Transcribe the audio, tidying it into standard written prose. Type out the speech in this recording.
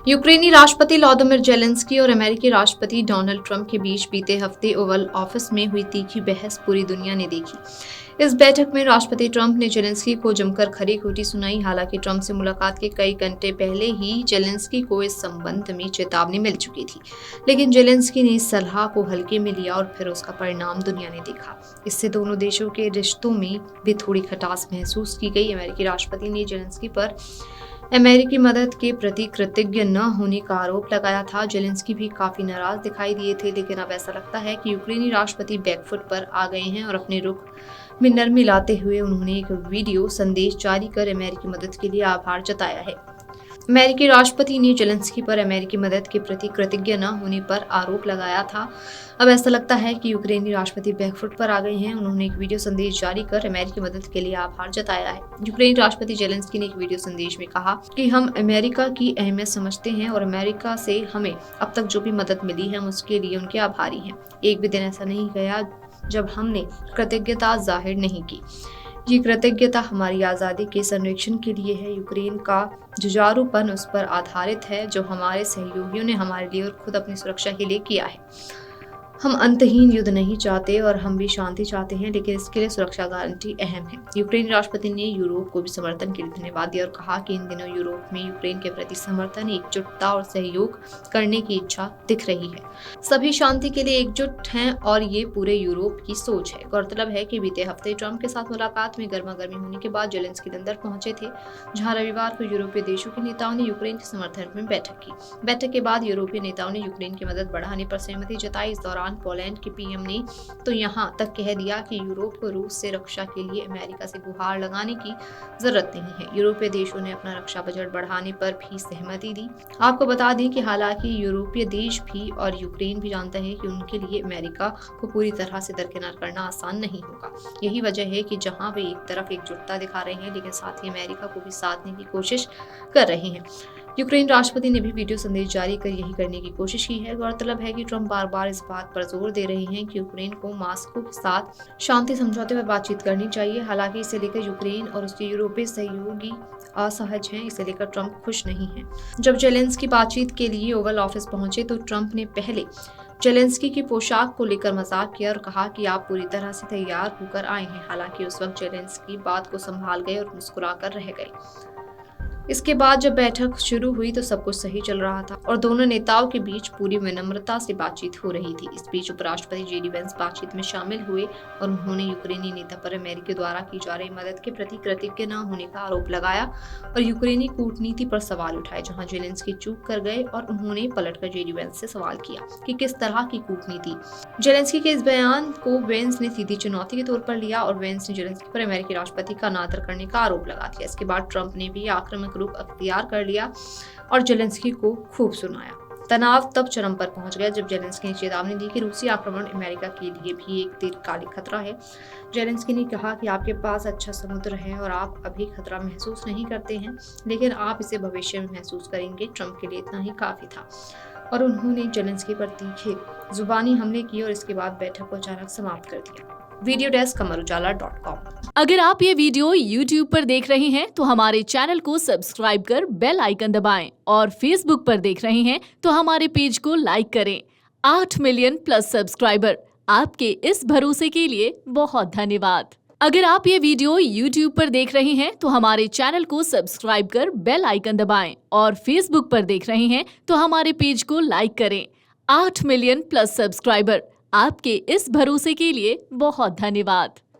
यूक्रेनी राष्ट्रपति Vladimir Zelensky और अमेरिकी राष्ट्रपति डोनाल्ड ट्रंप के बीच बीते हफ्ते ओवल ऑफिस में हुई तीखी बहस पूरी दुनिया ने देखी। इस बैठक में राष्ट्रपति ट्रंप ने जेलेंस्की को जमकर खरी खोटी सुनाई। हालांकि ट्रंप से मुलाकात के कई घंटे पहले ही जेलेंस्की को इस संबंध में चेतावनी मिल चुकी थी, लेकिन जेलेंस्की ने इस सलाह को हल्के में लिया और फिर उसका परिणाम दुनिया ने देखा। इससे दोनों देशों के रिश्तों में भी थोड़ी खटास महसूस की गई। अमेरिकी राष्ट्रपति ने जेलेंस्की पर अमेरिकी मदद के प्रति कृतज्ञ न होने का आरोप लगाया था। जेलेंस्की भी काफी नाराज दिखाई दिए थे, लेकिन अब ऐसा लगता है कि यूक्रेनी राष्ट्रपति बैकफुट पर आ गए हैं और अपने रुख में नरमी लाते हुए उन्होंने एक वीडियो संदेश जारी कर अमेरिकी मदद के लिए आभार जताया है। अमेरिकी राष्ट्रपति ने जेलेंस्की पर अमेरिकी मदद के प्रति कृतज्ञ न होने पर आरोप लगाया था। अब ऐसा लगता है कि यूक्रेनी राष्ट्रपति बैकफुट पर आ गए हैं। उन्होंने एक वीडियो संदेश जारी कर अमेरिकी मदद के लिए आभार जताया है। यूक्रेनी राष्ट्रपति जेलेंस्की ने एक वीडियो संदेश में कहा कि हम अमेरिका की अहमियत समझते हैं और अमेरिका से हमें अब तक जो भी मदद मिली है हम उसके लिए उनके आभारी हैं। एक भी दिन ऐसा नहीं गया जब हमने कृतज्ञता जाहिर नहीं की। ये कृतज्ञता हमारी आज़ादी के संरक्षण के लिए है। यूक्रेन का जुझारूपन उस पर आधारित है जो हमारे सहयोगियों ने हमारे लिए और खुद अपनी सुरक्षा के लिए किया है। हम अंतहीन युद्ध नहीं चाहते और हम भी शांति चाहते हैं, लेकिन इसके लिए सुरक्षा गारंटी अहम है। यूक्रेनी राष्ट्रपति ने यूरोप को भी समर्थन के लिए धन्यवाद दिया और कहा कि इन दिनों यूरोप में यूक्रेन के प्रति समर्थन, एकजुटता और सहयोग करने की इच्छा दिख रही है। सभी शांति के लिए एकजुट हैं और ये पूरे यूरोप की सोच है। गौरतलब है कि बीते हफ्ते ट्रंप के साथ मुलाकात में गर्मागर्मी होने के बाद जेलेंस्की लंदन पहुंचे थे, जहां रविवार को यूरोपीय देशों के नेताओं ने यूक्रेन के समर्थन में बैठक की। बैठक के बाद यूरोपीय नेताओं ने यूक्रेन की मदद बढ़ाने पर सहमति जताई। इस दौरान पोलैंड के पीएम ने तो यहां तक कह दिया कि यूरोप को रूस से रक्षा के लिए अमेरिका से गुहार लगाने की जरूरत नहीं है। यूरोपीय देशों ने अपना रक्षा बजट बढ़ाने पर भी सहमति दी। आपको बता दें कि हालांकि यूरोपीय देश भी और यूक्रेन भी जानते हैं कि उनके लिए अमेरिका को पूरी तरह से दरकिनार करना आसान नहीं होगा। यही वजह है कि जहां वे एक तरफ एकजुटता दिखा रहे हैं, लेकिन साथ ही अमेरिका को भी साधने की कोशिश कर रहे हैं। यूक्रेन राष्ट्रपति ने भी वीडियो संदेश जारी कर यही करने की कोशिश की है। गौरतलब है कि ट्रंप बार बार इस बात पर जोर दे रहे हैं कि यूक्रेन को मॉस्को के साथ शांति समझौते पर बातचीत करनी चाहिए। हालांकि इसे लेकर यूक्रेन और उसके यूरोपीय सहयोगी असहज हैं। इसे लेकर ट्रंप खुश नहीं है। जब जेलेंस्की बातचीत के लिए ओवल ऑफिस पहुंचे तो ट्रंप ने पहले जेलेंस्की की पोशाक को लेकर मजाक किया और कहा कि आप पूरी तरह से तैयार होकर आए हैं। हालांकि उस वक्त जेलेंस्की बात को संभाल गए और मुस्कुराकर रह गए। इसके बाद जब बैठक शुरू हुई तो सब कुछ सही चल रहा था और दोनों नेताओं के बीच पूरी विनम्रता से बातचीत हो रही थी। इस बीच उपराष्ट्रपति जेडी वेंस बातचीत में शामिल हुए और उन्होंने यूक्रेनी नेता पर अमेरिका द्वारा की जा रही मदद के प्रति कृतज्ञ न होने का आरोप लगाया और यूक्रेनी कूटनीति पर सवाल उठाए, जहां जेलेंस्की चूक कर गए और उन्होंने पलटकर जेडी वेंस से सवाल किया कि किस तरह की कूटनीति। जेलेंस्की के इस बयान को वेंस ने सीधी चुनौती के तौर पर लिया और वेंस ने जेलेंस्की पर अमेरिकी राष्ट्रपति का अनादर करने का आरोप लगा दिया। इसके बाद ट्रंप ने भी आक्रामक रूप अख्तियार कर लिया और जेलेंस्की को खूब सुनाया। तनाव तब चरम पर पहुंच गया जब जेलेंस्की ने चेतावनी दी कि रूसी आक्रमण अमेरिका के लिए भी एक दीर्घकालिक खतरा है। जेलेंस्की ने कहा कि आपके पास अच्छा समुद्र है और आप अभी खतरा महसूस नहीं करते हैं, लेकिन आप इसे भविष्य में महसूस करेंगे। ट्रंप के लिए इतना ही काफी था और उन्होंने जेलेंस्की पर तीखे जुबानी हमले किए और इसके बाद बैठक को अचानक समाप्त कर दिया। Video desk amarujala.com। अगर आप ये वीडियो YouTube पर देख रहे हैं तो हमारे चैनल को सब्सक्राइब कर बेल आइकन दबाएं और Facebook पर देख रहे हैं तो हमारे पेज को लाइक करें। 8 मिलियन प्लस सब्सक्राइबर, आपके इस भरोसे के लिए बहुत धन्यवाद। अगर आप ये वीडियो YouTube पर देख रहे हैं तो हमारे चैनल को सब्सक्राइब कर बेल आइकन दबाएं और Facebook पर देख रहे हैं तो हमारे पेज को लाइक करें। 8 मिलियन प्लस सब्सक्राइबर, आपके इस भरोसे के लिए बहुत धन्यवाद।